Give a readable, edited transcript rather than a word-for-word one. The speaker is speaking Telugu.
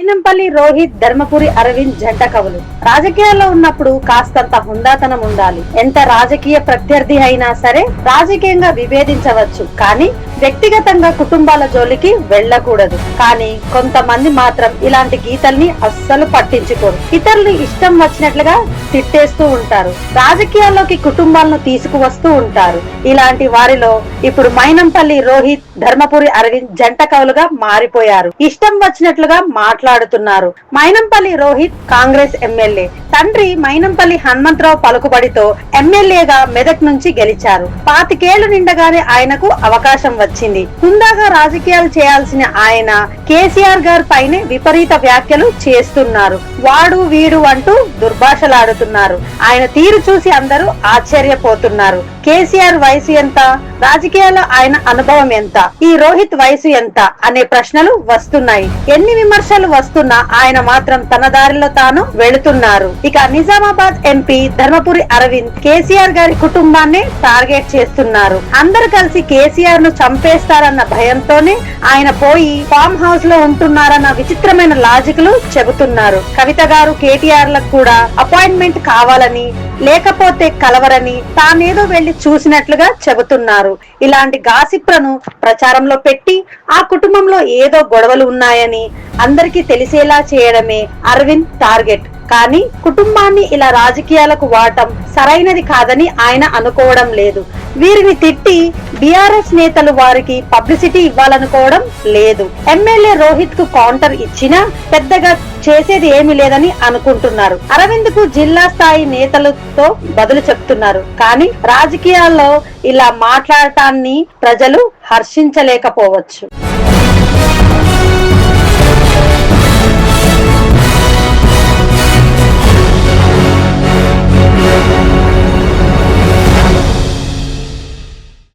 మైనంపల్లి రోహిత్, ధర్మపురి అరవింద్ జంట కవులు. రాజకీయాల్లో ఉన్నప్పుడు కాస్తంత హుందాతనం ఉండాలి. ఎంత రాజకీయ ప్రత్యర్థి అయినా సరే రాజకీయంగా విభేదించవచ్చు, కానీ వ్యక్తిగతంగా కుటుంబాల జోలికి వెళ్ళకూడదు. కానీ కొంతమంది మాత్రం ఇలాంటి గీతల్ని అస్సలు పట్టించుకోరు. ఇతరులు ఇష్టం వచ్చినట్లుగా తిట్టేస్తూ ఉంటారు. రాజకీయాల్లోకి కుటుంబాలను తీసుకువస్తూ ఉంటారు. ఇలాంటి వారిలో ఇప్పుడు మైనంపల్లి రోహిత్, ధర్మపురి అరవింద్ జంట కవులుగా మారిపోయారు. ఇష్టం వచ్చినట్లుగా మాట్లాడుతున్నారు. మైనంపల్లి రోహిత్ కాంగ్రెస్ ఎమ్మెల్యే. తండ్రి మైనంపల్లి హనుమంతరావు పలుకుబడితో ఎమ్మెల్యేగా మెదక్ నుంచి గెలిచారు. 25 ఏళ్లు నిండగానే ఆయనకు అవకాశం వచ్చింది. హుందాగా రాజకీయాలు చేయాల్సిన ఆయన కేసీఆర్ గారి పైనే విపరీత వ్యాఖ్యలు చేస్తున్నారు. వాడు వీడు అంటూ దుర్భాషలాడుతున్నారు. ఆయన తీరు చూసి అందరూ ఆశ్చర్యపోతున్నారు. కేసీఆర్ వయసు ఎంత, రాజకీయాల్లో ఆయన అనుభవం ఎంత, ఈ రోహిత్ వయసు ఎంత అనే ప్రశ్నలు వస్తున్నాయి. ఎన్ని విమర్శలు వస్తున్నా ఆయన మాత్రం తన దారిలో తాను వెళుతున్నారు. ఇక నిజామాబాద్ ఎంపీ ధర్మపురి అరవింద్ కేసీఆర్ గారి కుటుంబాన్ని టార్గెట్ చేస్తున్నారు. అందరు కలిసి కేసీఆర్ ను చంపేస్తారన్న భయంతోనే ఆయన పోయి ఫామ్ హౌస్ లో ఉంటున్నారన్న విచిత్రమైన లాజిక్లు చెబుతున్నారు. కవిత గారు కేటీఆర్ లకు కూడా అపాయింట్మెంట్ కావాలని, లేకపోతే కలవరని తానేదో వెళ్లి చూసినట్లుగా చెబుతున్నారు. ఇలాంటి గాసిప్లను ప్రచారంలో పెట్టి ఆ కుటుంబంలో ఏదో గొడవలు ఉన్నాయని అందరికీ తెలిసేలా చేయడమే అరవింద్ టార్గెట్. కానీ కుటుంబాన్ని ఇలా రాజకీయాలకు వాడటం సరైనది కాదని ఆయన అనుకోవడం లేదు. వీరిని తిట్టి బీఆర్ఎస్ నేతలు వారికి పబ్లిసిటీ ఇవ్వాలనుకోవడం లేదు. ఎమ్మెల్యే రోహిత్ కు కౌంటర్ ఇచ్చినా పెద్దగా చేసేది ఏమీ లేదని అనుకుంటున్నారు. అరవింద్ కు జిల్లా స్థాయి నేతలతో బదులు చెప్తున్నారు. కానీ రాజకీయాల్లో ఇలా మాట్లాడటాన్ని ప్రజలు హర్షించలేకపోవచ్చు.